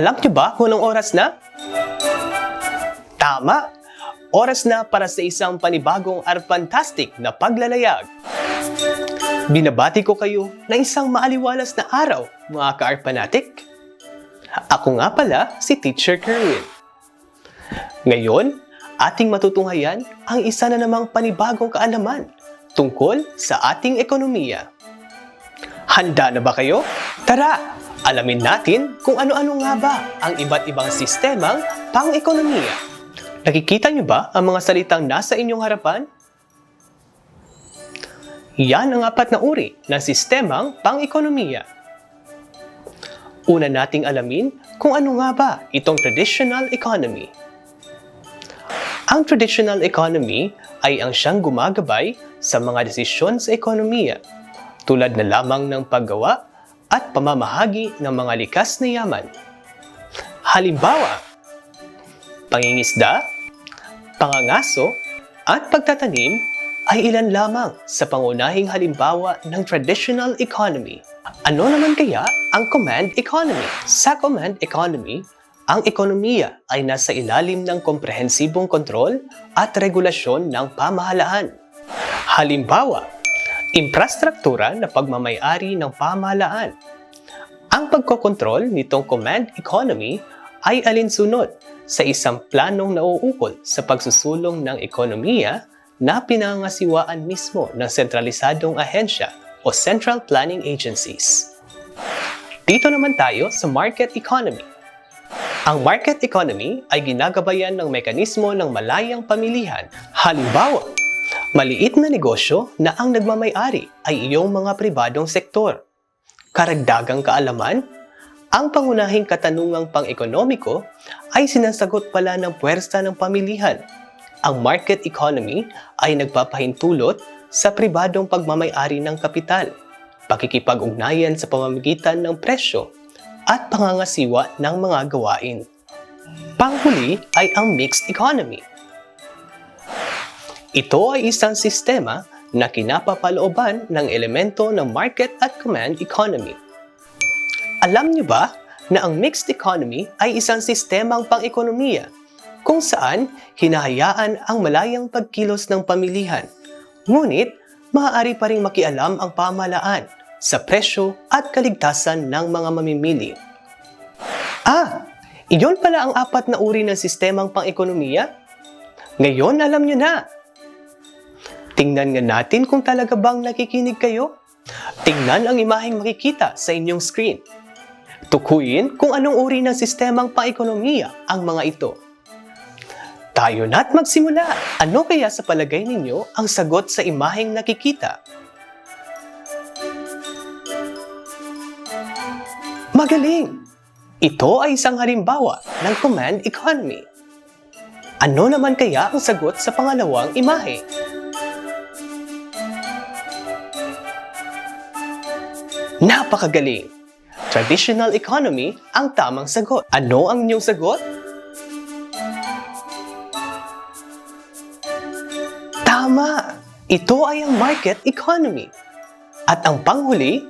Alam niyo ba kung anong oras na? Tama! Oras na para sa isang panibagong fantastic na paglalayag. Binabati ko kayo na isang maaliwalas na araw, mga ka-Arpanatic. Ako nga pala si Teacher Kerwin. Ngayon, ating matutunghayan ang isa na namang panibagong kaalaman tungkol sa ating ekonomiya. Handa na ba kayo? Tara, alamin natin kung ano-ano nga ba ang iba't ibang sistemang pang-ekonomiya. Nakikita niyo ba ang mga salitang nasa inyong harapan? Yan ang 4 na uri ng sistemang pang-ekonomiya. Una nating alamin kung ano nga ba itong traditional economy. Ang traditional economy ay ang siyang gumagabay sa mga desisyon sa ekonomiya, tulad na lamang ng paggawa at pamamahagi ng mga likas na yaman. Halimbawa, pangingisda, pangangaso, at pagtatanim ay ilan lamang sa pangunahing halimbawa ng traditional economy. Ano naman kaya ang command economy? Sa command economy, ang ekonomiya ay nasa ilalim ng komprehensibong kontrol at regulasyon ng pamahalaan. Halimbawa, infrastruktura na pagmamay-ari ng pamahalaan. Ang pagkokontrol nitong command economy ay alinsunod sa isang planong nauukol sa pagsusulong ng ekonomiya na pinangangasiwaan mismo ng sentralisadong ahensya o Central Planning Agencies. Dito naman tayo sa market economy. Ang market economy ay ginagabayan ng mekanismo ng malayang pamilihan. Halimbawa, maliit na negosyo na ang nagmamay-ari ay iyong mga pribadong sektor. Karagdagang kaalaman, ang pangunahing katanungang pang-ekonomiko ay sinasagot pala ng puwersa ng pamilihan. Ang market economy ay nagpapahintulot sa pribadong pagmamay-ari ng kapital, pakikipag-ugnayan sa pamamagitan ng presyo, at pangangasiwa ng mga gawain. Panghuli ay ang mixed economy. Ito ay isang sistema na kinapapalooban ng elemento ng market at command economy. Alam niyo ba na ang mixed economy ay isang sistemang pang-ekonomiya kung saan hinahayaan ang malayang pagkilos ng pamilihan, ngunit maaari pa ring makialam ang pamahalaan sa presyo at kaligtasan ng mga mamimili. Iyon pala ang 4 na uri ng sistemang pang-ekonomiya? Ngayon alam niyo na! Tingnan nga natin kung talaga bang nakikinig kayo. Tingnan ang imaheng makikita sa inyong screen. Tukuyin kung anong uri ng sistemang pang-ekonomiya ang mga ito. Tayo na't magsimula! Ano kaya sa palagay ninyo ang sagot sa imaheng nakikita? Magaling! Ito ay isang halimbawa ng command economy. Ano naman kaya ang sagot sa pangalawang imahe? Napakagaling! Traditional economy ang tamang sagot. Ano ang inyong sagot? Tama! Ito ay ang market economy. At ang panghuli,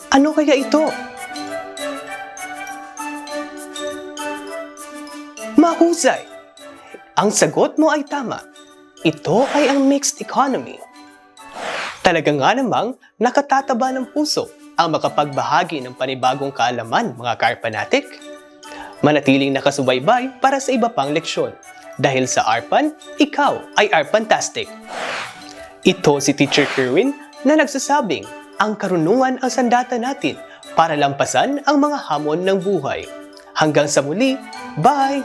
ano kaya ito? Mahusay! Ang sagot mo ay tama. Ito ay ang mixed economy. Talaga nga namang nakatataba ng puso ang makapagbahagi ng panibagong kaalaman, mga ka-Arpanatic. Manatiling nakasubaybay para sa iba pang leksyon. Dahil sa Arpan, ikaw ay Arpantastic. Ito si Teacher Kerwin na nagsasabing ang karunungan ang sandata natin para lampasan ang mga hamon ng buhay. Hanggang sa muli, bye!